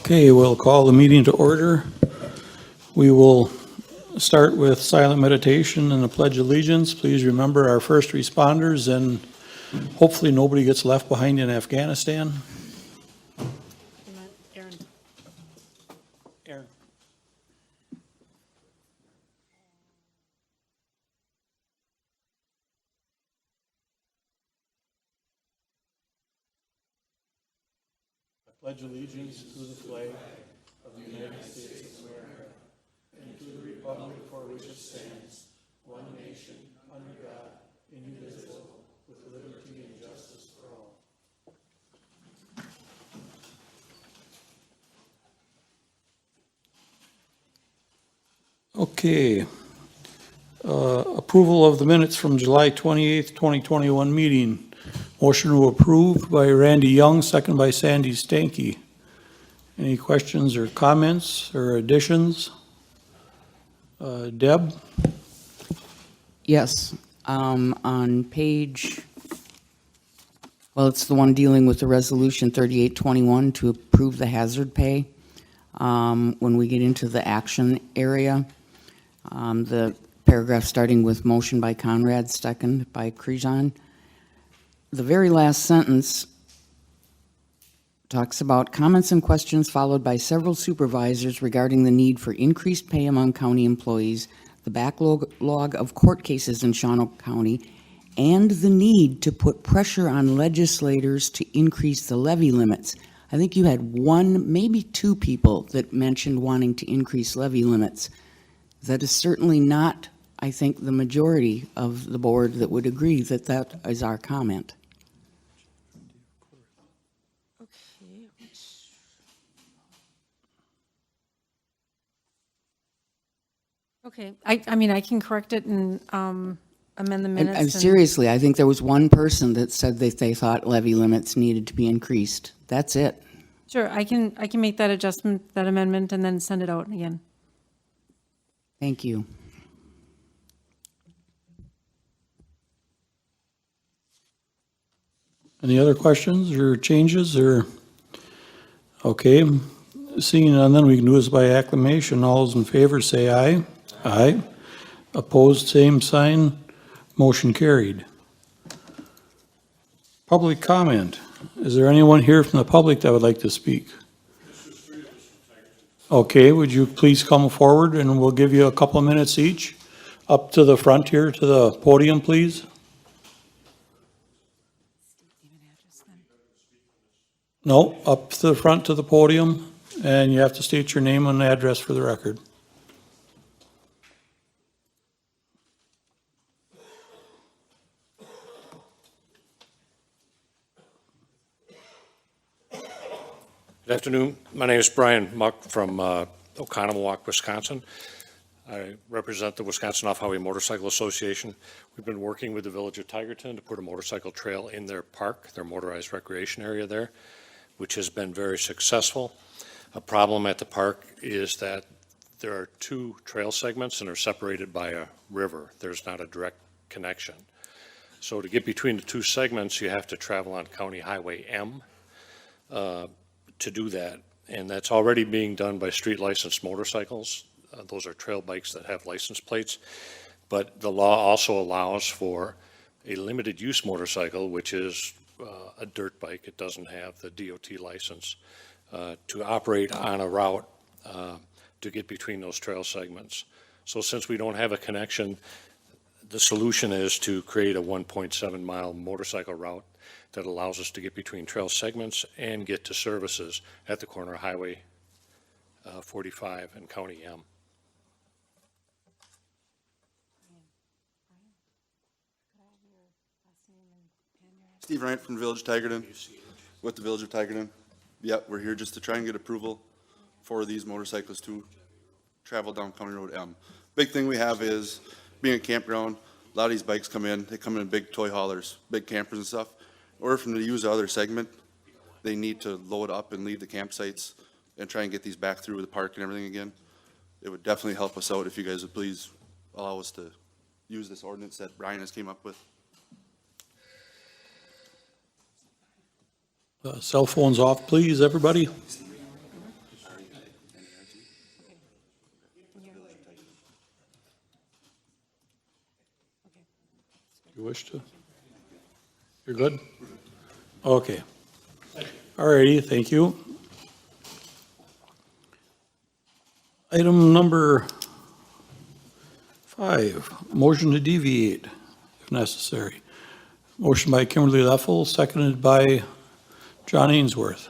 Okay, we'll call the meeting to order. We will start with silent meditation and the Pledge of Allegiance. Please remember our first responders, and hopefully nobody gets left behind in Afghanistan. Aaron. I pledge allegiance to the flag of the United States of America and to the republic for which it stands, one nation, under God, indivisible, with liberty and justice for all. Okay. Approval of the minutes from July 28th, 2021 meeting. Motion to approve by Randy Young, second by Sandy Stanky. Any questions or comments or additions? Deb? Yes, on page, well, it's the one dealing with the resolution 3821 to approve the hazard pay. When we get into the action area, the paragraph starting with motion by Conrad, second by Crejon. The very last sentence talks about comments and questions followed by several supervisors regarding the need for increased pay among county employees, the backlog of court cases in Shawano County, and the need to put pressure on legislators to increase the levy limits. I think you had one, maybe two people that mentioned wanting to increase levy limits. That is certainly not, I think, the majority of the board that would agree that that is our comment. Okay, I mean, I can correct it and amend the minutes. And seriously, I think there was one person that said that they thought levy limits needed to be increased. That's it. Sure, I can make that adjustment, that amendment, and then send it out again. Thank you. Any other questions or changes or? Okay, seeing none, then we can do this by acclamation. All those in favor say aye. Aye. Opposed, same sign. Motion carried. Public comment. Is there anyone here from the public that would like to speak? Okay, would you please come forward and we'll give you a couple of minutes each. Up to the front here to the podium, please. No, up to the front to the podium, and you have to state your name and address for the record. Good afternoon. My name is Brian Muck from Oconomowoc, Wisconsin. I represent the Wisconsin Off-Highway Motorcycle Association. We've been working with the Village of Tigerton to put a motorcycle trail in their park, their motorized recreation area there, which has been very successful. A problem at the park is that there are two trail segments and are separated by a river. There's not a direct connection. So to get between the two segments, you have to travel on County Highway M to do that. And that's already being done by street licensed motorcycles. Those are trail bikes that have license plates. But the law also allows for a limited use motorcycle, which is a dirt bike. It doesn't have the DOT license to operate on a route to get between those trail segments. So since we don't have a connection, the solution is to create a 1.7 mile motorcycle route that allows us to get between trail segments and get to services at the corner of Highway 45 and County M. Steve Ryan from Village of Tigerton, with the Village of Tigerton. Yep, we're here just to try and get approval for these motorcyclists to travel down County Road M. Big thing we have is, being a campground, a lot of these bikes come in, they come in big toy haulers, big campers and stuff. In order for them to use the other segment, they need to load up and leave the campsites and try and get these back through the park and everything again. It would definitely help us out if you guys would please allow us to use this ordinance that Brian has came up with. Cell phones off, please, everybody. wish to? You're good? Okay. All righty, thank you. Item number 5, motion to deviate if necessary. Motion by Kimberly Leffel, seconded by John Ainsworth.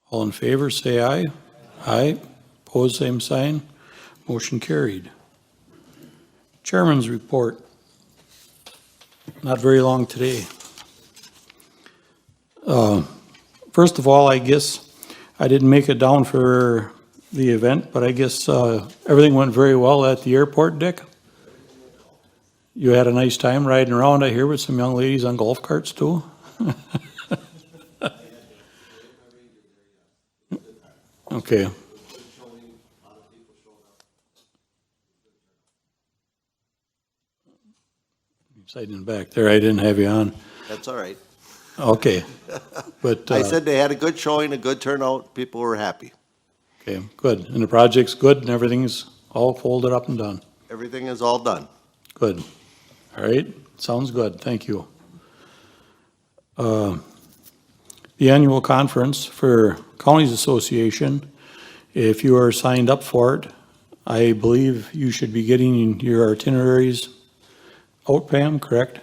All in favor, say aye. Aye. Opposed, same sign. Motion carried. Chairman's report. Not very long today. First of all, I guess I didn't make it down for the event, but I guess everything went very well at the airport, Dick. You had a nice time riding around, I hear, with some young ladies on golf carts too. Okay. Sitting back there, I didn't have you on. That's all right. Okay. But, I said they had a good showing, a good turnout, people were happy. okay, good. And the project's good and everything's all folded up and done. Everything is all done. Good. All right, sounds good, thank you. The annual conference for Counties Association, if you are signed up for it, I believe you should be getting your itineraries out, Pam, correct?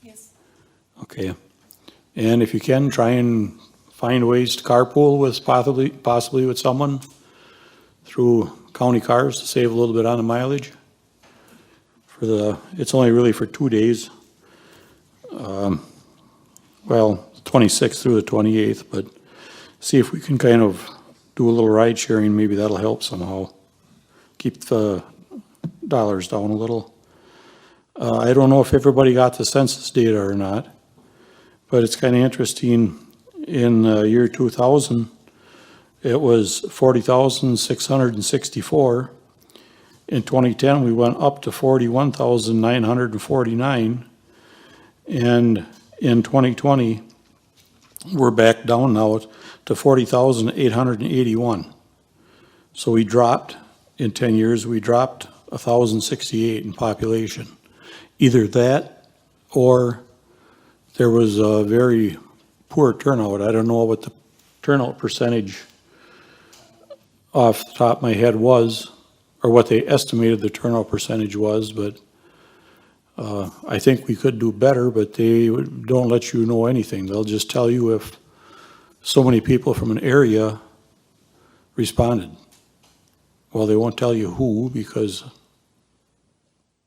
Yes. Okay. And if you can, try and find ways to carpool with possibly with someone through county cars to save a little bit on the mileage. It's only really for 2 days. Well, 26th through the 28th, but see if we can kind of do a little ride sharing, maybe that'll help somehow. Keep the dollars down a little. I don't know if everybody got the census data or not, but it's kind of interesting. In year 2000, it was 40,664. In 2010, we went up to 41,949. And in 2020, we're back down now to 40,881. So we dropped, in 10 years, we dropped 1,068 in population. Either that or there was a very poor turnout. I don't know what the turnout percentage off the top of my head was, or what they estimated the turnout percentage was, but I think we could do better, but they don't let you know anything. They'll just tell you if so many people from an area responded. Well, they won't tell you who because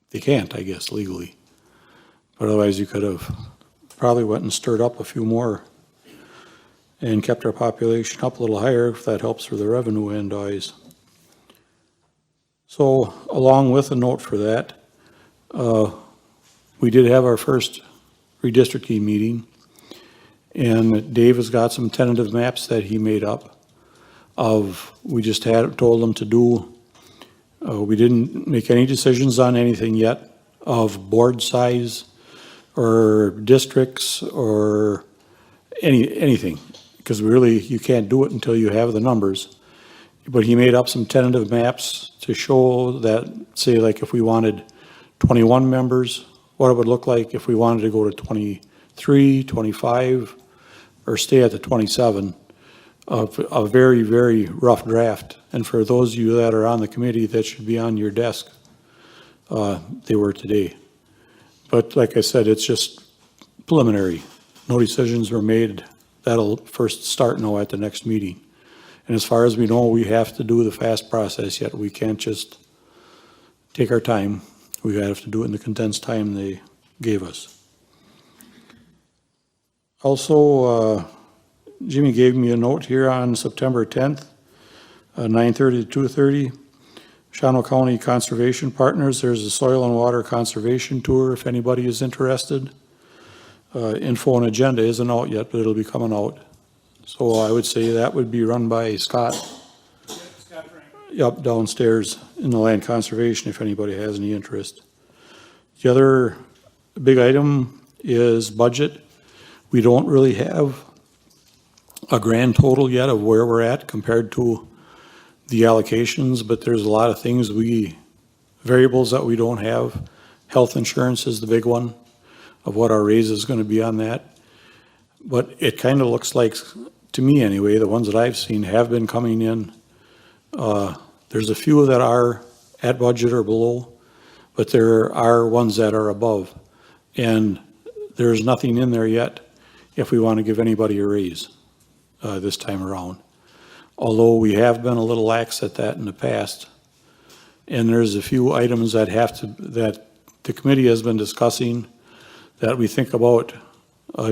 they can't, I guess, legally. But otherwise, you could have probably went and stirred up a few more and kept our population up a little higher if that helps for the revenue end eyes. So along with a note for that, we did have our first redistricting meeting, and Dave has got some tentative maps that he made up of, we just told them to do, we didn't make any decisions on anything yet of board size or districts or anything, because really you can't do it until you have the numbers. But he made up some tentative maps to show that, say, like if we wanted 21 members, what it would look like if we wanted to go to 23, 25, or stay at the 27, of a very, very rough draft. And for those of you that are on the committee, that should be on your desk. They were today. But like I said, it's just preliminary. No decisions were made. That'll first start now at the next meeting. And as far as we know, we have to do the fast process yet. We can't just take our time. We have to do it in the condensed time they gave us. Also, Jimmy gave me a note here on September 10th, 9:30 to 2:30. Shawano County Conservation Partners, there's a soil and water conservation tour if anybody is interested. Info and agenda isn't out yet, but it'll be coming out. So I would say that would be run by Scott. Scott Frank. Yep, downstairs in the land conservation, if anybody has any interest. The other big item is budget. We don't really have a grand total yet of where we're at compared to the allocations, but there's a lot of things variables that we don't have Health insurance is the big one of what our raise is gonna be on that. But it kind of looks like, to me anyway, the ones that I've seen have been coming in. There's a few that are at budget or below, but there are ones that are above. And there's nothing in there yet if we want to give anybody a raise this time around. Although we have been a little lax at that in the past. And there's a few items that that the committee has been discussing that we think about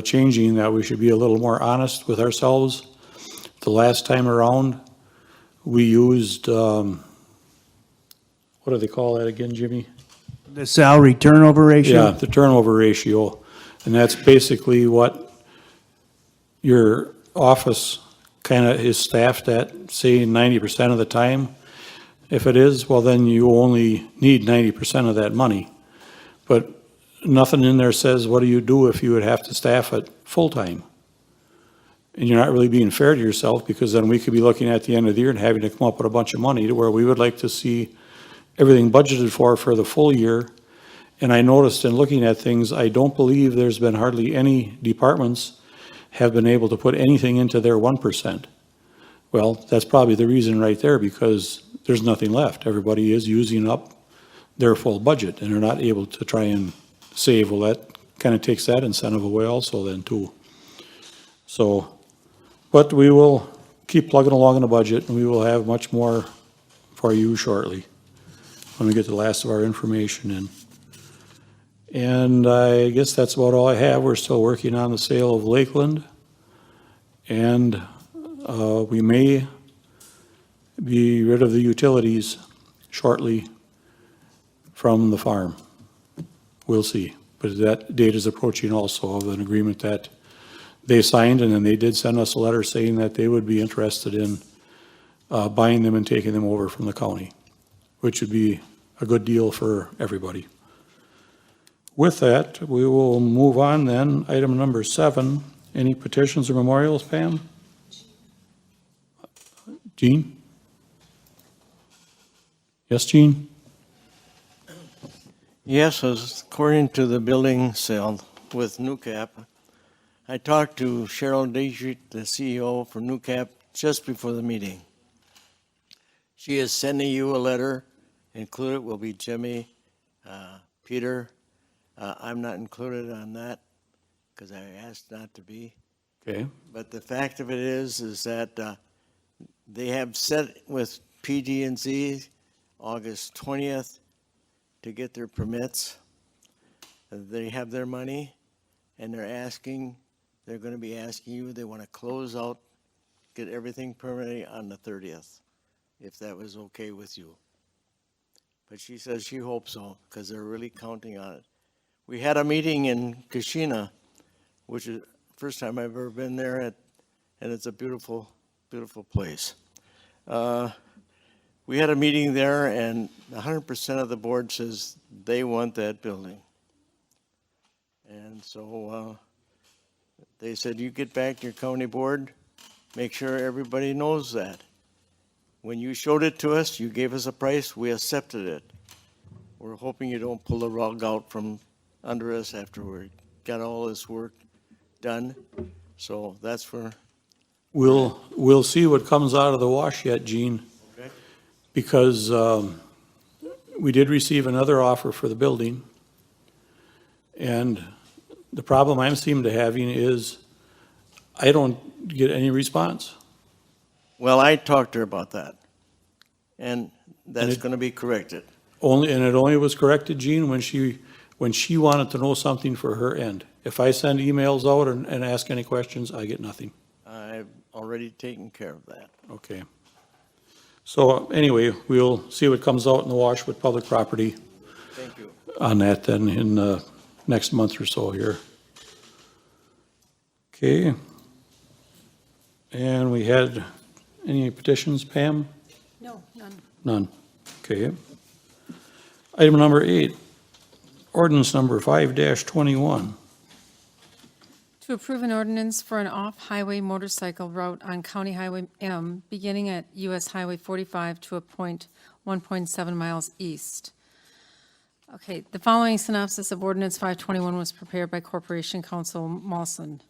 changing, that we should be a little more honest with ourselves. The last time around, we used, what do they call that again, Jimmy? The salary turnover ratio? Yeah, the turnover ratio. And that's basically what your office kind of is staffed at, say 90% of the time. If it is, well, then you only need 90% of that money. But nothing in there says, what do you do if you would have to staff it full-time? And you're not really being fair to yourself, because then we could be looking at the end of the year and having to come up with a bunch of money to where we would like to see everything budgeted for the full year. And I noticed in looking at things, I don't believe there's been hardly any departments have been able to put anything into their 1%. Well, that's probably the reason right there, because there's nothing left. Everybody is using up their full budget, and they're not able to try and save. Well, that kind of takes that incentive away also then too. So, but we will keep plugging along in the budget, and we will have much more for you shortly when we get the last of our information in. And I guess that's about all I have. We're still working on the sale of Lakeland. And we may be rid of the utilities shortly from the farm. We'll see. But that date is approaching also, of an agreement that they signed, and then they did send us a letter saying that they would be interested in buying them and taking them over from the county, which would be a good deal for everybody. With that, we will move on then. Item number 7, any petitions or memorials, Pam? Jean? Yes, Jean? Yes, according to the building sale with NewCap, I talked to Cheryl Dietrich, the CEO for NewCap, just before the meeting. She is sending you a letter. Included will be Jimmy, Peter. I'm not included on that because I asked not to be. Okay. But the fact of it is that they have set with PG&Z August 20th to get their permits. They have their money, and they're going to be asking you, they want to close out, get everything permitted on the 30th, if that was okay with you. But she says she hopes so, because they're really counting on it. We had a meeting in Kashina, which is the first time I've ever been there, and it's a beautiful, beautiful place. We had a meeting there, and 100% of the board says they want that building. And so they said, you get back to your county board, make sure everybody knows that. When you showed it to us, you gave us a price, we accepted it. We're hoping you don't pull the rug out from under us after we got all this work done. So that's for. We'll see what comes out of the wash yet, Gene. Okay. Because we did receive another offer for the building. And the problem I'm seem to having is I don't get any response. Well, I talked to her about that, and that's it- going to be corrected. And it only was corrected, Gene, when she wanted to know something for her end. If I send emails out and ask any questions, I get nothing. I've already taken care of that. Okay. So anyway, we'll see what comes out in the wash with public property Thank you. on that then in the next month or so here. Okay. And we had any petitions, Pam? No, none. None. Okay. Item number 8, ordinance number 5-21. To approve an ordinance for an off-highway motorcycle route on County Highway M, beginning at US Highway 45 to a point 1.7 miles east. Okay, the following synopsis of ordinance 521 was prepared by Corporation Counsel Mawson.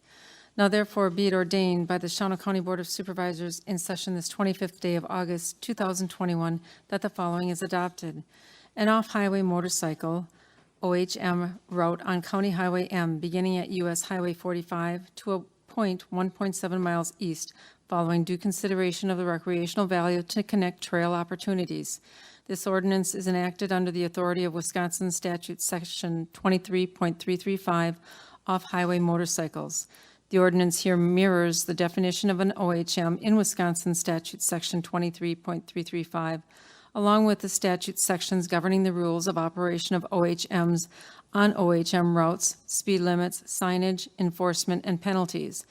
Now therefore be it ordained by the Shawano County Board of Supervisors in session this 25th day of August 2021 that the following is adopted. An off-highway motorcycle OHM route on County Highway M beginning at US Highway 45 to a point 1.7 miles east, following due consideration of the recreational value to connect trail opportunities. This ordinance is enacted under the authority of Wisconsin Statute Section 23.335, off-highway motorcycles. The ordinance here mirrors the definition of an OHM in Wisconsin Statute Section 23.335, along with the statute sections governing the rules of operation of OHMs on OHM routes, speed limits, signage, enforcement, and penalties.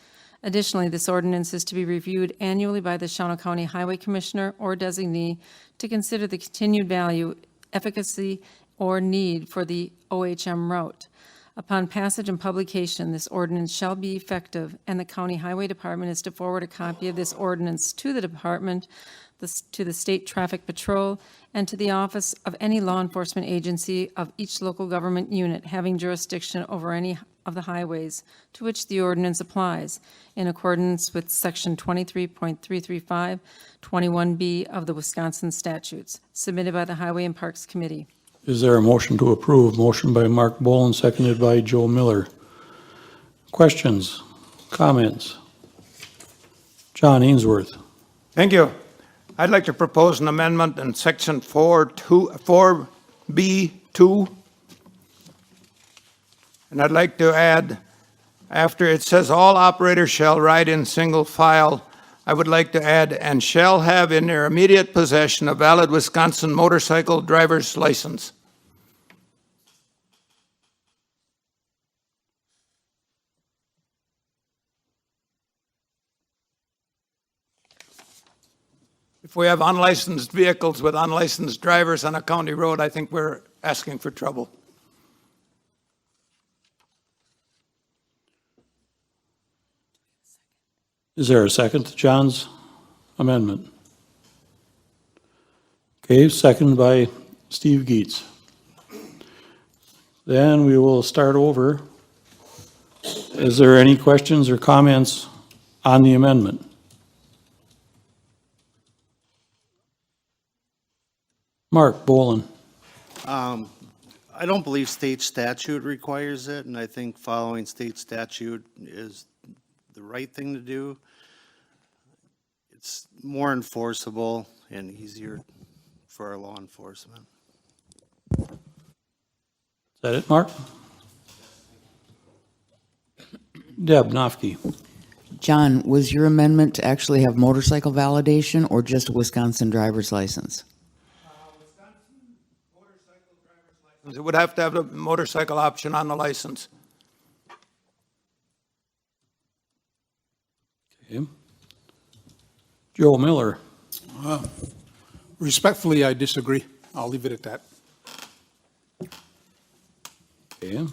Additionally, this ordinance is to be reviewed annually by the Shawano County Highway Commissioner or designee to consider the continued value, efficacy, or need for the OHM route. Upon passage and publication, this ordinance shall be effective, and the County Highway Department is to forward a copy of this ordinance to the department, to the State Traffic Patrol, and to the office of any law enforcement agency of each local government unit having jurisdiction over any of the highways to which the ordinance applies, in accordance with Section 23.335, 21B of the Wisconsin statutes, submitted by the Highway and Parks Committee. Is there a motion to approve? Motion by Mark Boland, seconded by Joe Miller. Questions, comments? John Ainsworth. Thank you. I'd like to propose an amendment in section 4B2. And I'd like to add, after it says all operators shall ride in single file, I would like to add, and shall have in their immediate possession a valid Wisconsin motorcycle driver's license. If we have unlicensed vehicles with unlicensed drivers on a county road, I think we're asking for trouble. Is there a second to John's amendment? Okay, seconded by Steve Geets. Then we will start over. Is there any questions or comments on the amendment? Mark Boland. I don't believe state statute requires it, and I think following state statute is the right thing to do. It's more enforceable and easier for our law enforcement. Is that it, Mark? Deb Nofke. John, was your amendment to actually have motorcycle validation or just a Wisconsin driver's license? It would have to have a motorcycle option on the license. Okay. Joe Miller. Respectfully, I disagree. I'll leave it at that. Okay.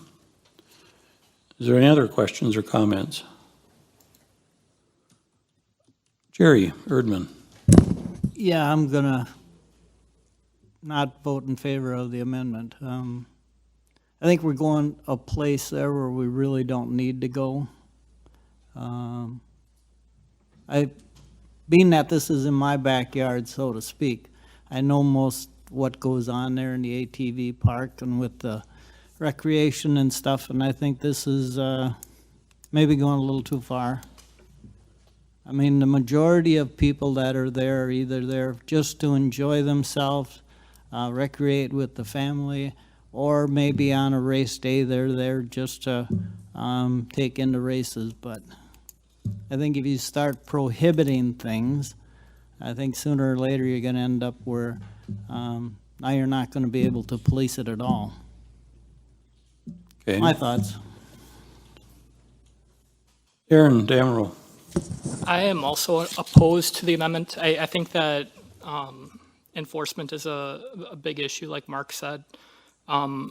Is there any other questions or comments? Jerry Erdman. Yeah, I'm gonna not vote in favor of the amendment. I think we're going a place there where we really don't need to go. Being that this is in my backyard, so to speak, I know most what goes on there in the ATV park and with the recreation and stuff, and I think this is maybe going a little too far. I mean, the majority of people that are there are either there just to enjoy themselves, recreate with the family, or maybe on a race day they're there just to take in the races. But I think if you start prohibiting things, I think sooner or later you're going to end up where now you're not going to be able to police it at all. Okay. My thoughts. Aaron Damero. I am also opposed to the amendment. I think that enforcement is a big issue, like Mark said. I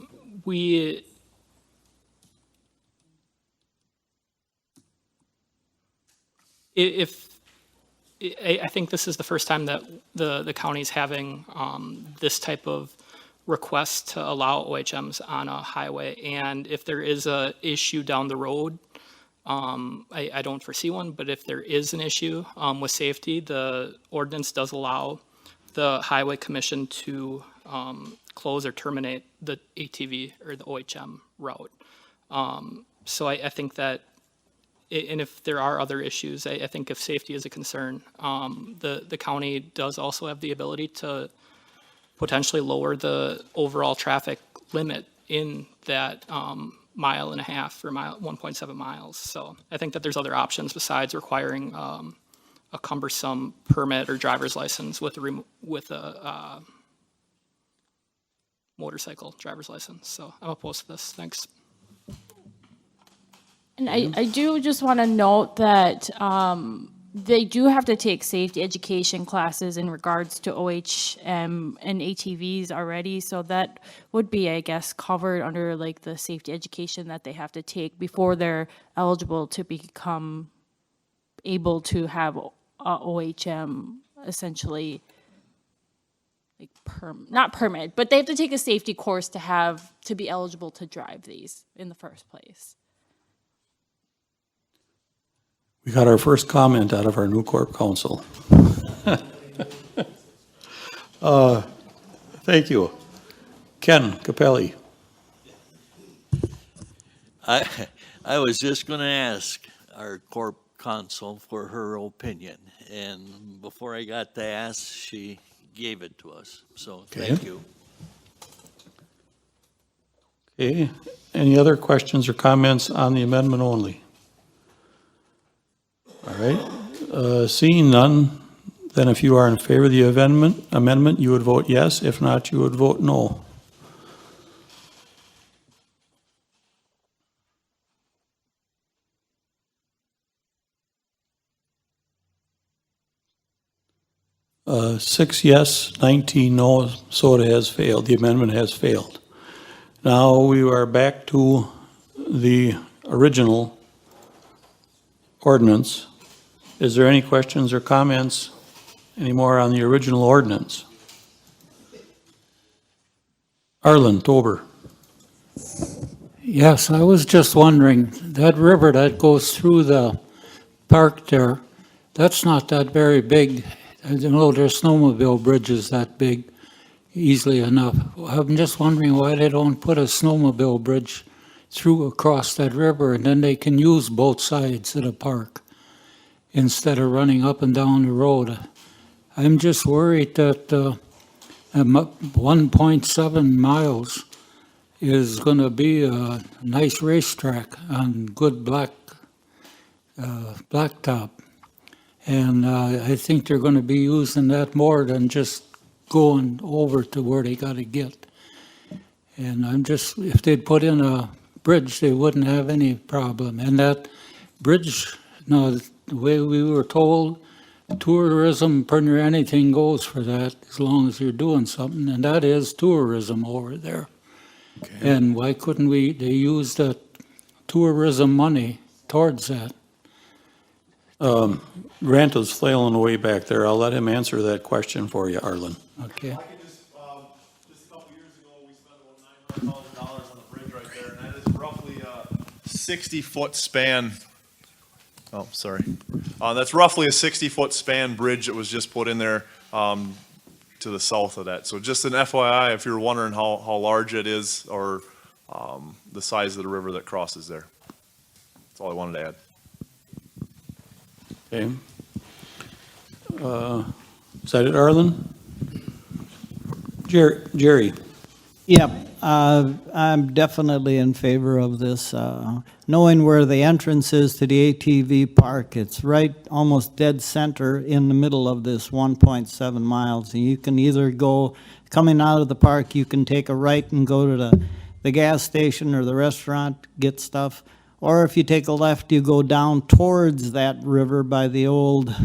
think this is the first time that the county's having this type of request to allow OHMs on a highway. And if there is a issue down the road, I don't foresee one, but if there is an issue with safety, the ordinance does allow the Highway Commission to close or terminate the ATV or the OHM route. So I think that, and if there are other issues, I think if safety is a concern, the county does also have the ability to potentially lower the overall traffic limit in that mile and a half or 1.7 miles. So I think that there's other options besides requiring a cumbersome permit or driver's license with a motorcycle driver's license. So I'm opposed to this. Thanks. And I do just want to note that they do have to take safety education classes in regards to OHM and ATVs already. So that would be, I guess, covered under like the safety education that they have to take before they're eligible to become able to have OHM essentially like not permit, but they have to take a safety course to be eligible to drive these in the first place. We got our first comment out of our new corp council. Thank you. Ken Capelli. I was just going to ask our corp counsel for her opinion, and before I got to ask, she gave it to us, so thank you. Okay, any other questions or comments on the amendment only? All right, seeing none, then if you are in favor of the amendment, you would vote yes. If not, you would vote no. Six yes, 19 no, so it has failed. The amendment has failed. Now we are back to the original ordinance. Is there any questions or comments anymore on the original ordinance? Arlen Tober. Yes, I was just wondering, that river that goes through the park there, that's not that very big. I know there's snowmobile bridges that big easily enough. I'm just wondering why they don't put a snowmobile bridge through across that river, and then they can use both sides of the park instead of running up and down the road. I'm just worried that 1.7 miles is going to be a nice racetrack on good blacktop. And I think they're going to be using that more than just going over to where they got to get. And if they'd put in a bridge, they wouldn't have any problem. And that bridge, the way we were told, tourism, pretty near anything goes for that as long as you're doing something. And that is tourism over there. Okay. And why couldn't they use that tourism money towards that? Grant is flailing away back there. I'll let him answer that question for you, Arlen. Okay. I can just a couple years ago, we spent about $900,000 on the bridge right there, and that is roughly a 60-foot span. Oh, sorry. That's roughly a 60-foot span bridge that was just put in there to the south of that. So just an FYI, if you're wondering how large it is or the size of the river that crosses there. That's all I wanted to add. Okay. Is that it, Arlen? Jerry? Yep, I'm definitely in favor of this. Knowing where the entrance is to the ATV park, it's right almost dead center in the middle of this 1.7 miles. And you can either go, coming out of the park, you can take a right and go to the gas station or the restaurant, get stuff. Or if you take a left, you go down towards that river by the old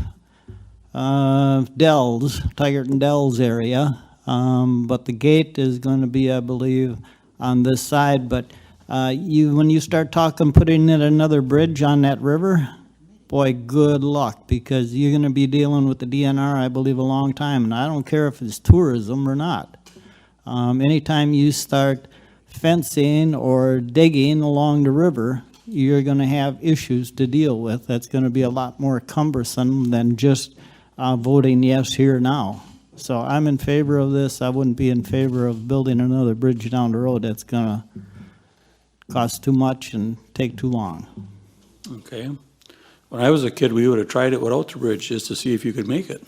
Dells, Tigerton Dells area. But the gate is going to be, I believe, on this side. But when you start talking putting in another bridge on that river, boy, good luck, because you're going to be dealing with the DNR, I believe, a long time. And I don't care if it's tourism or not. Anytime you start fencing or digging along the river, you're gonna have issues to deal with. That's gonna be a lot more cumbersome than just voting yes here now. So I'm in favor of this. I wouldn't be in favor of building another bridge down the road that's gonna cost too much and take too long. Okay. When I was a kid, we would have tried it without the bridge just to see if you could make it.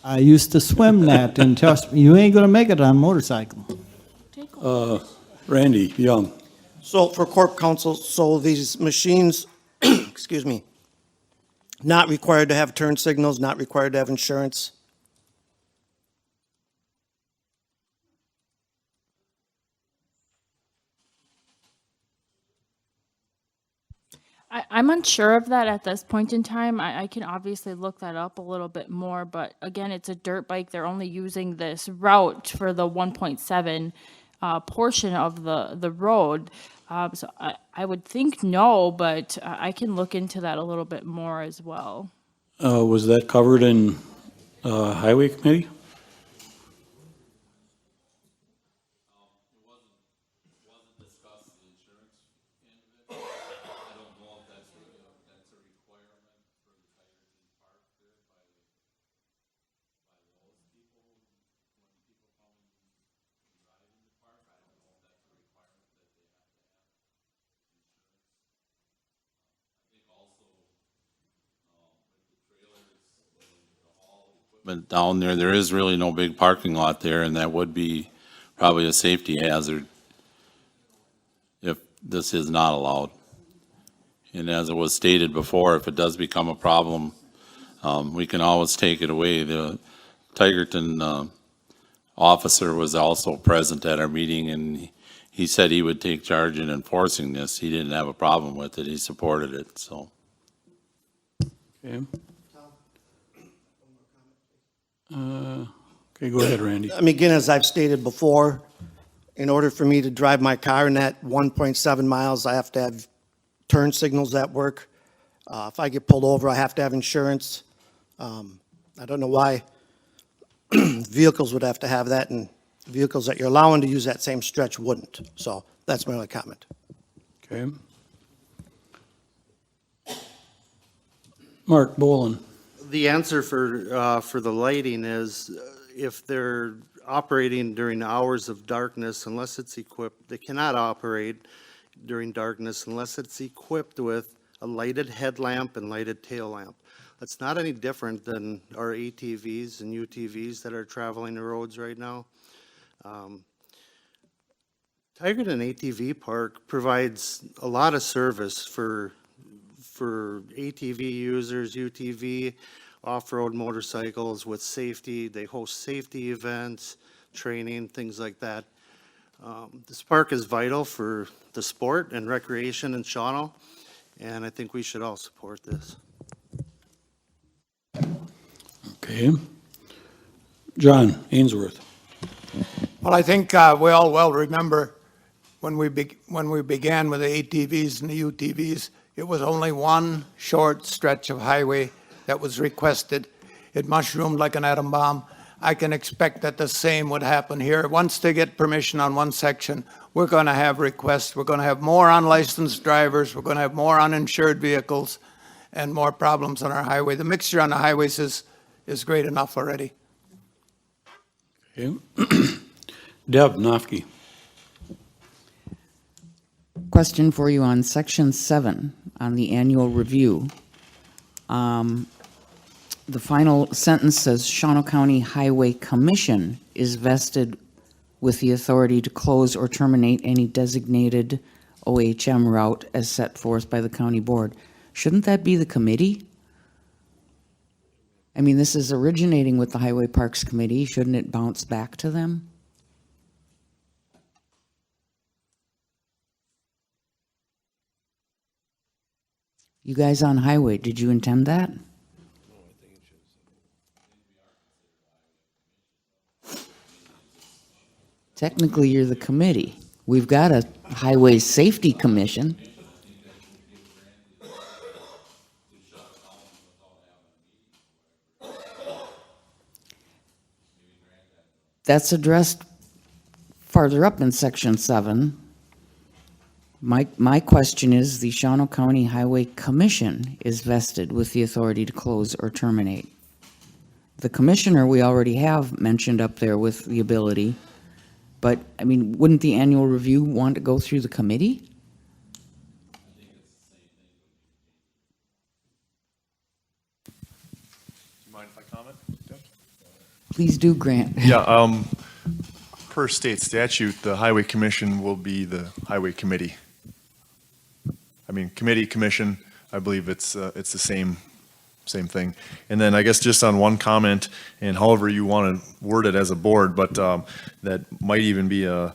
I used to swim that, and trust me, you ain't gonna make it on a motorcycle. Randy Young. So for Corp Council, so these machines, excuse me, not required to have turn signals, not required to have insurance? I'm unsure of that at this point in time. I can obviously look that up a little bit more, but again, it's a dirt bike. They're only using this route for the 1.7 portion of the road. So I would think no, but I can look into that a little bit more as well. Was that covered in Highway Committee? But down there, there is really no big parking lot there, and that would be probably a safety hazard if this is not allowed. And as it was stated before, if it does become a problem, we can always take it away. The Tigerton officer was also present at our meeting, and he said he would take charge in enforcing this. He didn't have a problem with it. He supported it, so. Okay. Okay, go ahead, Randy. I mean, again, as I've stated before, in order for me to drive my car in that 1.7 miles, I have to have turn signals that work. If I get pulled over, I have to have insurance. I don't know why vehicles would have to have that, and vehicles that you're allowing to use that same stretch wouldn't. So that's my only comment. Okay. Mark Boland. The answer for the lighting is if they're operating during hours of darkness, unless it's equipped, they cannot operate during darkness unless it's equipped with a lighted headlamp and lighted tail lamp. That's not any different than our ATVs and UTVs that are traveling the roads right now. Tigerton ATV Park provides a lot of service for ATV users, UTV, off-road motorcycles with safety. They host safety events, training, things like that. This park is vital for the sport and recreation in Shawano, and I think we should all support this. Okay. John Ainsworth. Well, I think we all well remember when we began with the ATVs and the UTVs, it was only one short stretch of highway that was requested. It mushroomed like an atom bomb. I can expect that the same would happen here. Once they get permission on one section, we're going to have requests. We're going to have more unlicensed drivers. We're going to have more uninsured vehicles and more problems on our highway. The mixture on the highways is great enough already. Okay. Deb Nofke. Question for you on section 7 on the annual review. The final sentence says Shawano County Highway Commission is vested with the authority to close or terminate any designated OHM route as set forth by the county board. Shouldn't that be the committee? I mean, this is originating with the Highway Parks Committee. Shouldn't it bounce back to them? You guys on highway, did you intend that? Technically, you're the committee. We've got a Highway Safety Commission. That's addressed farther up in section 7, my question is, the Shawano County Highway Commission is vested with the authority to close or terminate. The commissioner we already have mentioned up there with the ability, but, I mean, wouldn't the annual review want to go through the committee? Mind if I comment? Please do, Grant. Yeah, per state statute, the Highway Commission will be the Highway Committee. I mean, committee, commission, I believe it's the same thing. And then I guess just on one comment, and however you want to word it as a board, but that might even be a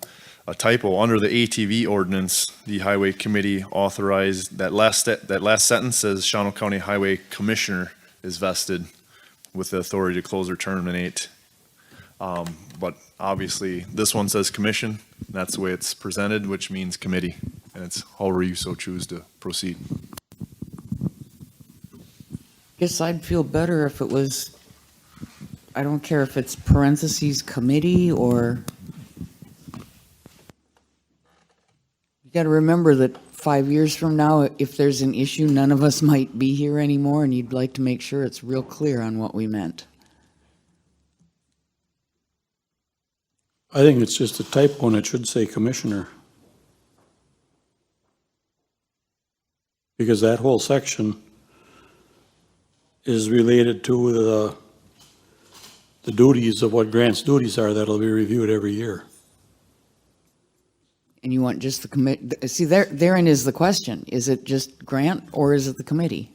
typo. Under the ATV ordinance, the Highway Committee authorized, that last sentence says Shawano County Highway Commissioner is vested with the authority to close or terminate. But obviously, this one says commission, that's the way it's presented, which means committee, and it's however you so choose to proceed. Guess I'd feel better if it was, I don't care if it's parentheses committee or. You gotta remember that 5 years from now, if there's an issue, none of us might be here anymore, and you'd like to make sure it's real clear on what we meant. I think it's just a typo and it should say commissioner. Because that whole section is related to the duties of what Grant's duties are that'll be reviewed every year. And you want just the see, therein is the question. Is it just Grant or is it the committee?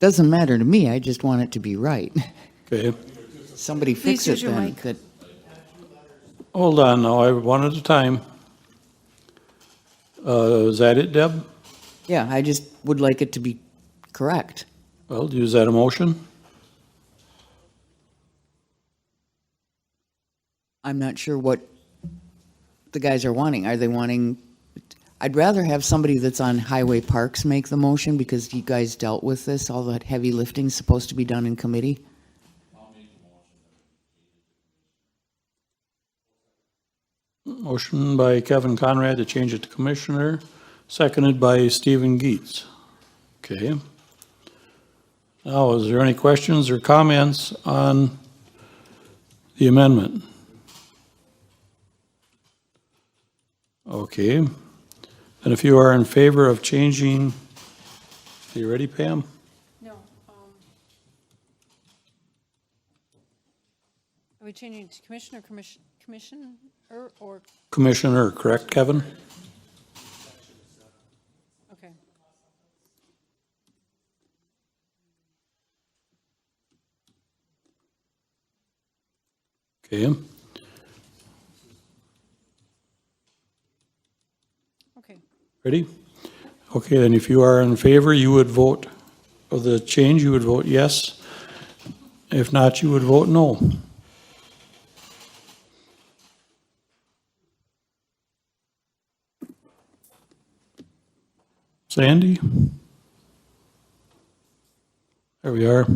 Doesn't matter to me, I just want it to be right. Okay, Somebody fix Please it use your then. mic. That- hold on now, one at a time. Is that it, Deb? Yeah, I just would like it to be correct. Well, is that a motion? I'm not sure what the guys are wanting. Are they wanting, I'd rather have somebody that's on Highway Parks make the motion because you guys dealt with this. All that heavy lifting's supposed to be done in committee. Motion by Kevin Conrad to change it to commissioner, seconded by Stephen Geetz. Okay. Now, is there any questions or comments on the amendment? Okay. And if you are in favor of changing, are you ready, Pam? No. Are we changing to commissioner, commissioner, or, Commissioner, correct, Kevin? okay. Okay. Okay. Ready? Okay, then if you are in favor, you would vote of the change, you would vote yes. If not, you would vote no. Sandy? There we are.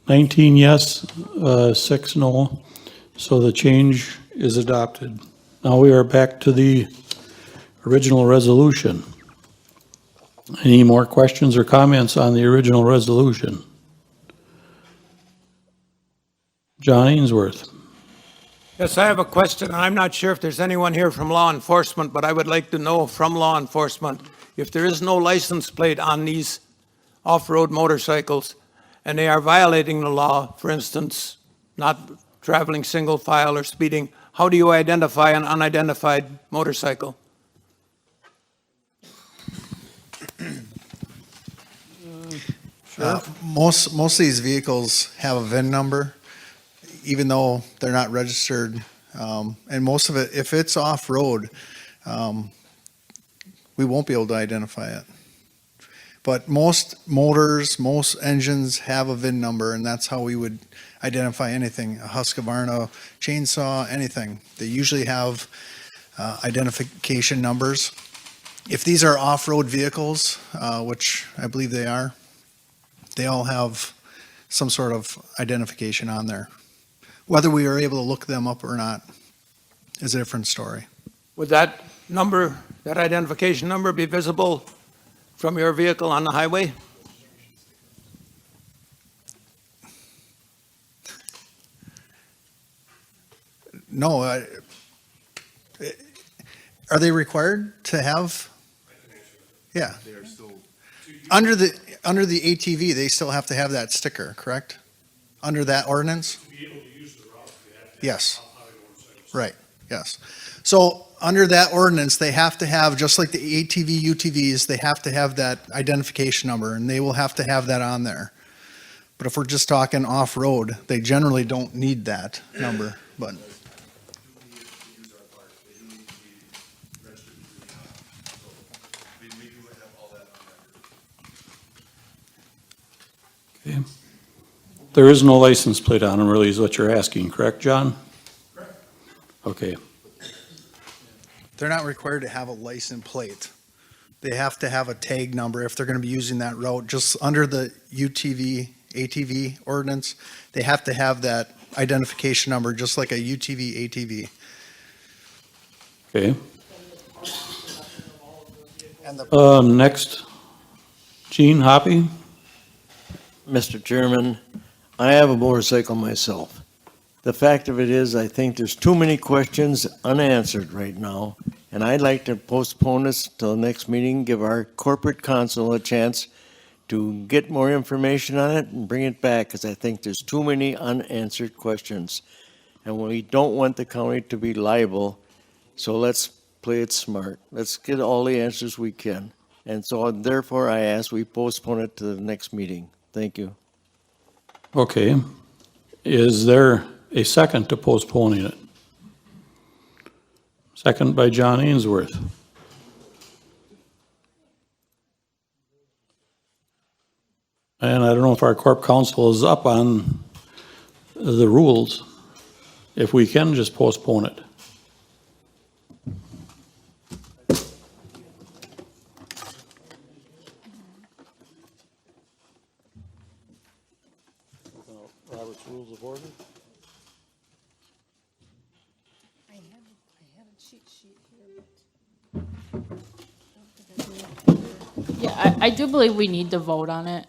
19 yes, 6 no. So the change is adopted. Now we are back to the original resolution. Any more questions or comments on the original resolution? John Ainsworth. Yes, I have a question, and I'm not sure if there's anyone here from law enforcement, but I would like to know from law enforcement, if there is no license plate on these off-road motorcycles, and they are violating the law, for instance, not traveling single file or speeding, how do you identify an unidentified motorcycle? Most of these vehicles have a VIN number, even though they're not registered. And most of it, if it's off-road, we won't be able to identify it. But most motors, most engines have a VIN number, and that's how we would identify anything, a Husqvarna chainsaw, anything. They usually have identification numbers. If these are off-road vehicles, which I believe they are, they all have some sort of identification on there. Whether we are able to look them up or not is a different story. Would that number, that identification number be visible from your vehicle on the highway? No, are they required to have? Yeah. Under the ATV, they still have to have that sticker, correct? Under that ordinance? Yes. Right, yes. So under that ordinance, they have to have, just like the ATV, UTVs, they have to have that identification number, and they will have to have that on there. But if we're just talking off-road, they generally don't need that number, but. Okay. There is no license plate on them, really, is what you're asking, correct, John? Correct. Okay. They're not required to have a license plate. They have to have a tag number if they're going to be using that route. Just under the UTV, ATV ordinance, they have to have that identification number, just like a UTV, ATV. Okay. And the Next, Gene Hoppy. Mr. Chairman, I have a motorcycle myself. The fact of it is, I think there's too many questions unanswered right now, and I'd like to postpone this till the next meeting, give our corporate counsel a chance to get more information on it and bring it back, because I think there's too many unanswered questions. And we don't want the county to be liable, so let's play it smart. Let's get all the answers we can. And so therefore, I ask we postpone it to the next meeting. Thank you. Okay. Is there a second to postponing it? Second by John Ainsworth. And I don't know if our corp counsel is up on the rules, if we can just postpone it. Robert's Rules of Order? I had a cheat sheet here. Yeah, I do believe we need to vote on it.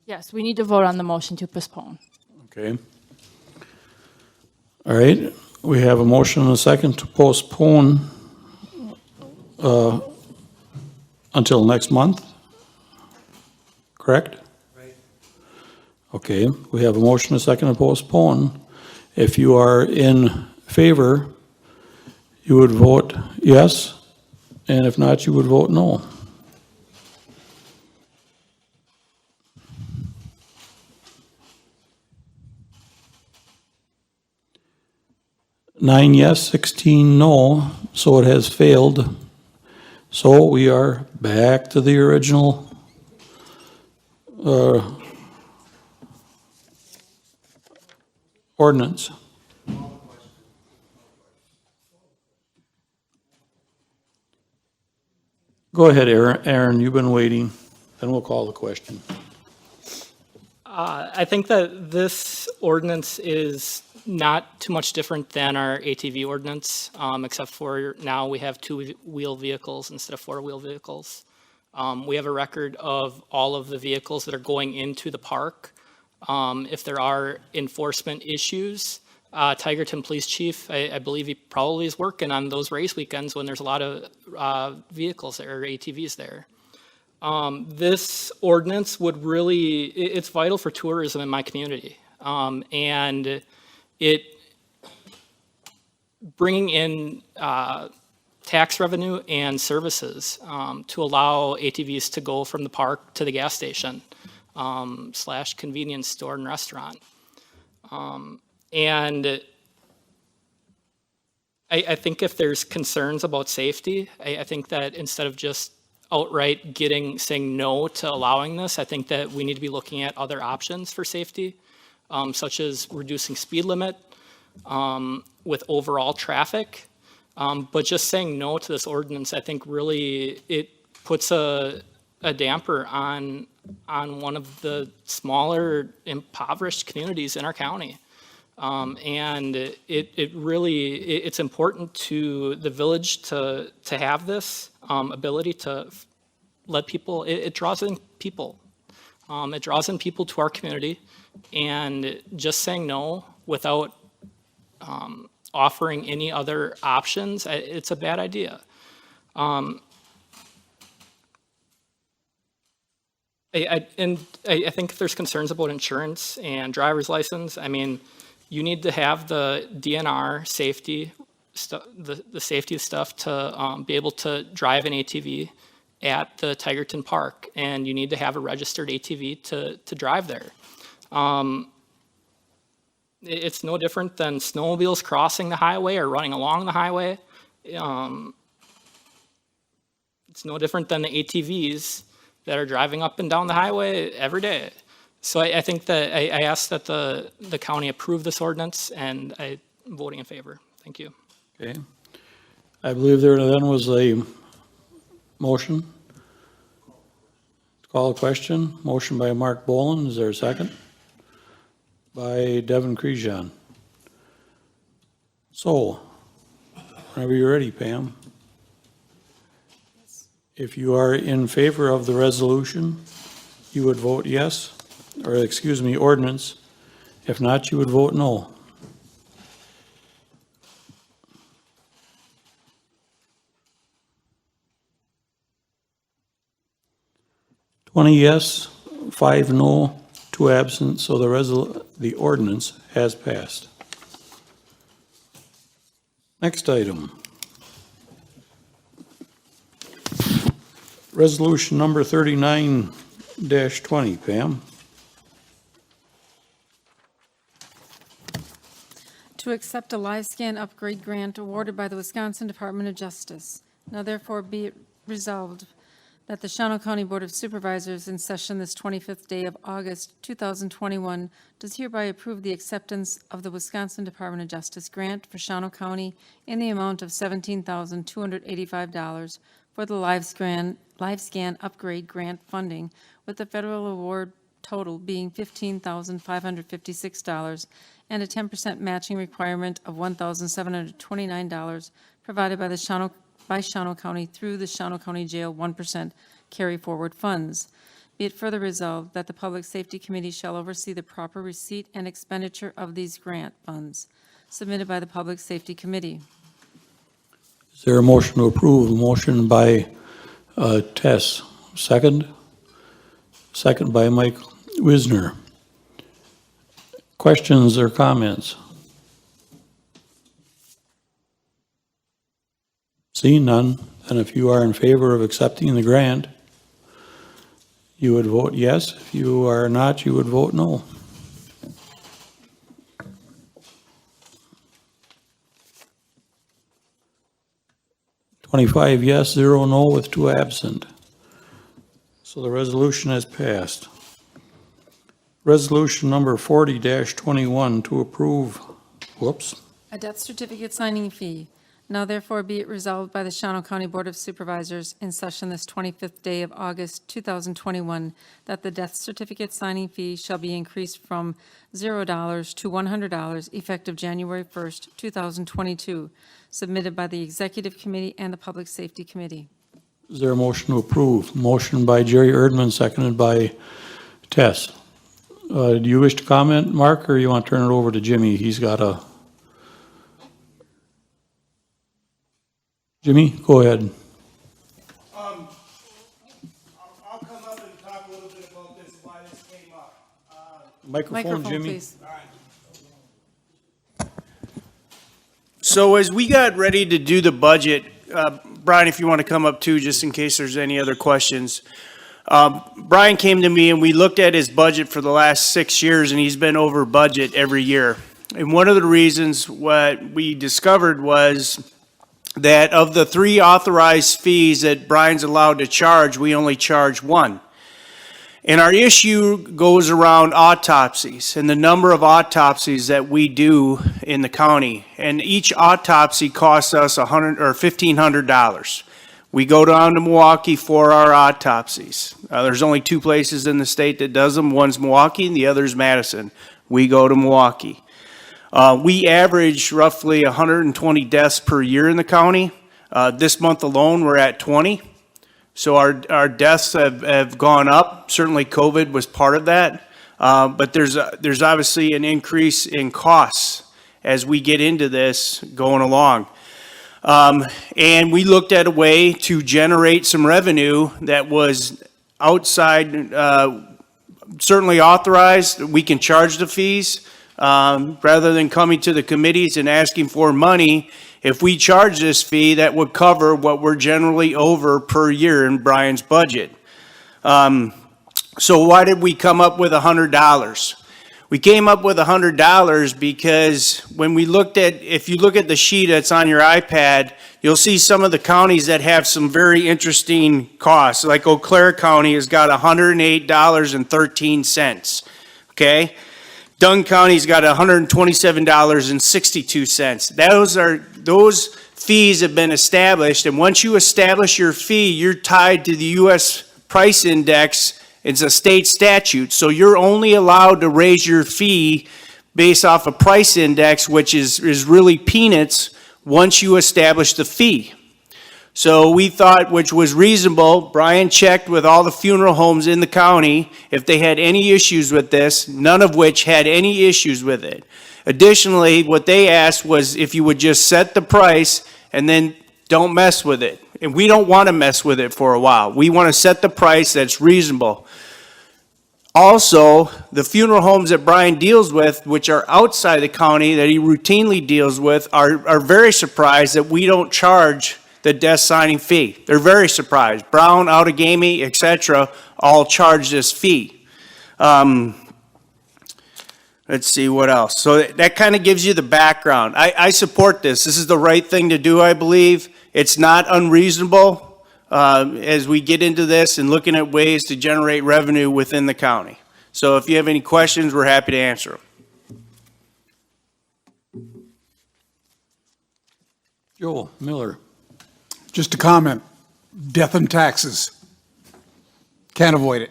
Yes, we need to vote on the motion to postpone. Okay. All right, we have a motion and a second to postpone until next month, correct? Right. Okay, we have a motion and a second to postpone. If you are in favor, you would vote yes, and if not, you would vote no. Nine yes, 16 no, so it has failed. So we are back to the original ordinance. Go ahead, Aaron, you've been waiting, then we'll call the question. I think that this ordinance is not too much different than our ATV ordinance, except for now we have two-wheel vehicles instead of four-wheel vehicles. We have a record of all of the vehicles that are going into the park. If there are enforcement issues, Tigerton Police Chief, I believe he probably is working on those race weekends when there's a lot of vehicles or ATVs there. This ordinance would really, it's vital for tourism in my community. And it bringing in tax revenue and services to allow ATVs to go from the park to the gas station / convenience store and restaurant. And I think if there's concerns about safety, I think that instead of just outright saying no to allowing this, I think that we need to be looking at other options for safety, such as reducing speed limit with overall traffic. But just saying no to this ordinance, I think really it puts a damper on one of the smaller impoverished communities in our county. And it really, it's important to the village to have this ability to let people, it draws in people. It draws in people to our community, and just saying no without offering any other options, it's a bad idea. I think if there's concerns about insurance and driver's license, I mean, you need to have the DNR safety, the safety stuff to be able to drive an ATV at the Tigerton Park, and you need to have a registered ATV to drive there. It's no different than snowmobiles crossing the highway or running along the highway. It's no different than the ATVs that are driving up and down the highway every day. So I think that I ask that the county approve this ordinance, and I'm voting in favor. Thank you. Okay. I believe there then was a motion. Call a question. Motion by Mark Boland. Is there a second? By Devin Crejan. So, whenever you're ready, Pam. If you are in favor of the resolution, you would vote yes, or excuse me, ordinance. If not, you would vote no. Yes, 5 no, 2 absent, so the ordinance has passed. Next item. Resolution number 39-20, Pam. To accept a live scan upgrade grant awarded by the Wisconsin Department of Justice. Now therefore be it resolved that the Shawano County Board of Supervisors in session this 25th day of August 2021 does hereby approve the acceptance of the Wisconsin Department of Justice grant for Shawano County in the amount of $17,285 for the live scan upgrade grant funding, with the federal award total being $15,556 and a 10% matching requirement of $1,729 provided by Shawano County through the Shawano County Jail 1% carry-forward funds. Be it further resolved that the Public Safety Committee shall oversee the proper receipt and expenditure of these grant funds, submitted by the Public Safety Committee. Is there a motion to approve? A motion by Tess. Second? Second by Mike Wisner. Questions or comments? Seeing none, and if you are in favor of accepting the grant, you would vote yes. If you are not, you would vote no. $25 yes, 0 no, with 2 absent. So the resolution has passed. Resolution number 40-21 to approve, A death certificate signing fee. Now therefore be it resolved by the Shawano County Board of Supervisors in session this 25th day of August 2021 that the death certificate signing fee shall be increased from $0 to $100 effective January 1st, 2022, submitted by the Executive Committee and the Public Safety Committee. Is there a motion to approve? Motion by Jerry Erdman, seconded by Tess. Do you wish to comment, Mark, or you want to turn it over to Jimmy? He's got a... Jimmy, go ahead. I'll come up and talk a little bit about this, why this came up. Microphone, Jimmy. Please. So as we got ready to do the budget, Brian, if you want to come up too, just in case there's any other questions. Brian came to me and we looked at his budget for the last 6 years, and he's been over budget every year. And one of the reasons what we discovered was that of the 3 authorized fees that Brian's allowed to charge, we only charge 1. And our issue goes around autopsies and the number of autopsies that we do in the county. And each autopsy costs us $100 or $1,500. We go down to Milwaukee for our autopsies. There's only 2 places in the state that does them. One's Milwaukee and the other's Madison. We go to Milwaukee. We average roughly 120 deaths per year in the county. This month alone, we're at 20. So our deaths have gone up. Certainly COVID was part of that. But there's obviously an increase in costs as we get into this going along. And we looked at a way to generate some revenue that was outside, certainly authorized. We can charge the fees rather than coming to the committees and asking for money. If we charge this fee, that would cover what we're generally over per year in Brian's budget. So why did we come up with $100? We came up with $100 because when we looked at, if you look at the sheet that's on your iPad, you'll see some of the counties that have some very interesting costs. Like Eau Claire County has got $108.13, okay? Dunn County's got $127.62. Those fees have been established, and once you establish your fee, you're tied to the U.S. price index. It's a state statute, so you're only allowed to raise your fee based off a price index, which is really peanuts once you establish the fee. So we thought, which was reasonable, Brian checked with all the funeral homes in the county if they had any issues with this, none of which had any issues with it. Additionally, what they asked was if you would just set the price and then don't mess with it. And we don't want to mess with it for a while. We want to set the price that's reasonable. Also, the funeral homes that Brian deals with, which are outside the county that he routinely deals with, are very surprised that we don't charge the death signing fee. They're very surprised. Brown, Outagamie, etc., all charge this fee. Let's see what else. So that kind of gives you the background. I support this. This is the right thing to do, I believe. It's not unreasonable as we get into this and looking at ways to generate revenue within the county. So if you have any questions, we're happy to answer them. Joel Miller. Just a comment, death and taxes. Can't avoid it.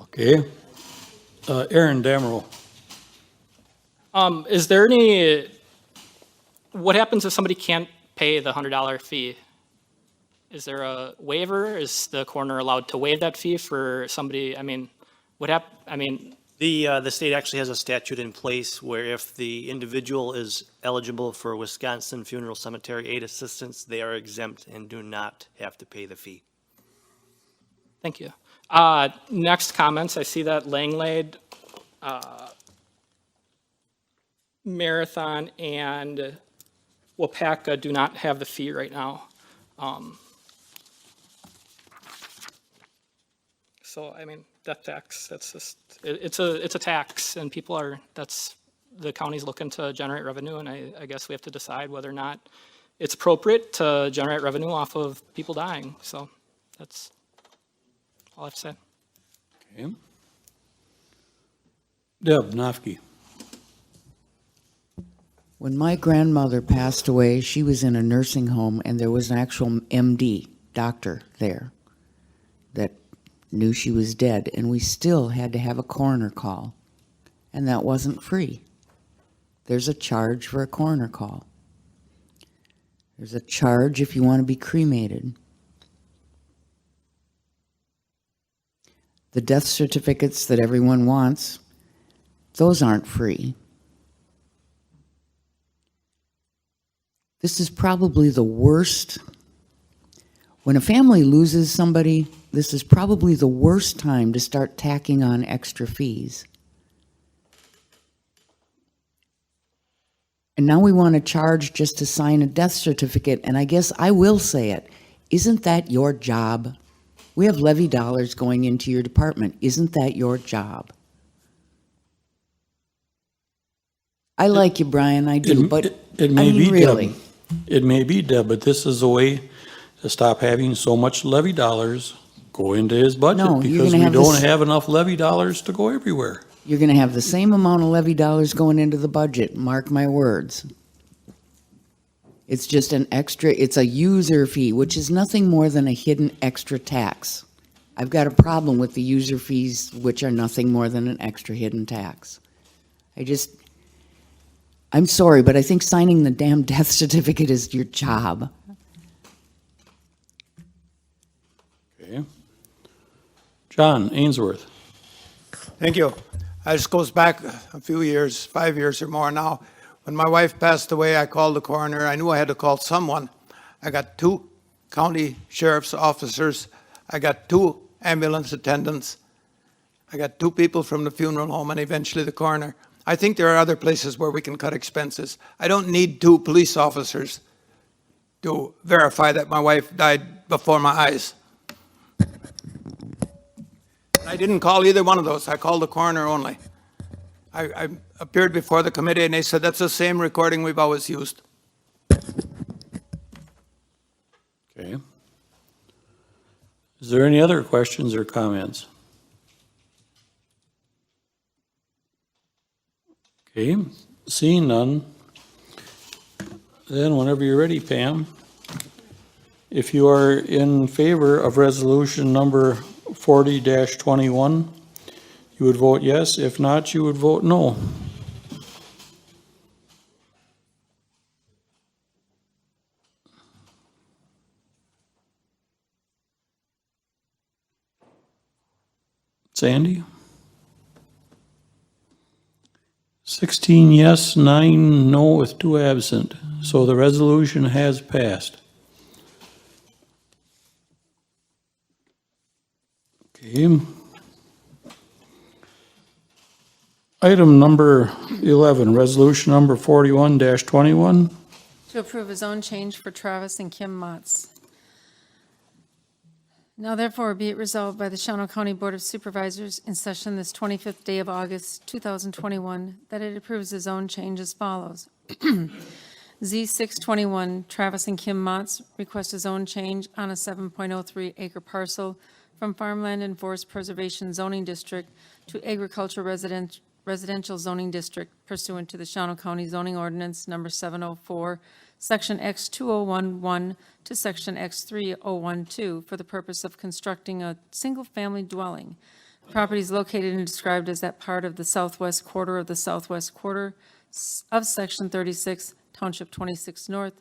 Okay. Aaron Damerl. Is there any, what happens if somebody can't pay the $100 fee? Is there a waiver? Is the coroner allowed to waive that fee for somebody? I mean, The state actually has a statute in place where if the individual is eligible for Wisconsin Funeral Cemetery Aid Assistance, they are exempt and do not have to pay the fee. Thank you. Next comments, I see that Langlade, Marathon, and Wapaka do not have the fee right now. So, I mean, death tax, that's just, it's a tax, and people are, the county's looking to generate revenue, and I guess we have to decide whether or not it's appropriate to generate revenue off of people dying. So that's all I have to say. Okay. Deb Nofke. When my grandmother passed away, she was in a nursing home, and there was an actual MD, doctor there, that knew she was dead, and we still had to have a coroner call, and that wasn't free. There's a charge for a coroner call. There's a charge if you want to be cremated. The death certificates that everyone wants, those aren't free. This is probably the worst. When a family loses somebody, this is probably the worst time to start tacking on extra fees. And now we want to charge just to sign a death certificate, and I guess I will say it. Isn't that your job? We have levy dollars going into your department. Isn't that your job? I like you, Brian, I do, but It I may mean, be, really. Deb. It may be, Deb, but this is a way to stop having so much levy dollars go into his budget No, you're because gonna we have don't this- have enough levy dollars to go everywhere. You're gonna have the same amount of levy dollars going into the budget, mark my words. It's just an extra, it's a user fee, which is nothing more than a hidden extra tax. I've got a problem with the user fees, which are nothing more than an extra hidden tax. I'm sorry, but I think signing the damn death certificate is your job. Okay. John Ainsworth. Thank you. This goes back a few years, 5 years or more now. When my wife passed away, I called the coroner. I knew I had to call someone. I got 2 county sheriff's officers. I got 2 ambulance attendants. I got 2 people from the funeral home and eventually the coroner. I think there are other places where we can cut expenses. I don't need 2 police officers to verify that my wife died before my eyes. I didn't call either one of those. I called the coroner only. I appeared before the committee and they said, that's the same recording we've always used. Okay. Is there any other questions or comments? Okay, seeing none, then whenever you're ready, Pam, if you are in favor of resolution number 40-21, you would vote yes. If not, you would vote no. Sandy? 16 yes, 9 no with 2 absent. So the resolution has passed. Okay. Item number 11, resolution number 41-21. To approve a zone change for Travis and Kim Motz. Now therefore be it resolved by the Shawano County Board of Supervisors in session this 25th day of August, 2021, that it approves the zone change as follows. Z621, Travis and Kim Motz request a zone change on a 7.03 acre parcel from Farmland and Forest Preservation Zoning District to Agriculture Residential Zoning District pursuant to the Shawano County Zoning Ordinance Number 704, Section X2011 to Section X3012 for the purpose of constructing a single-family dwelling. The property is located and described as that part of the southwest quarter of the southwest quarter of Section 36, Township 26 North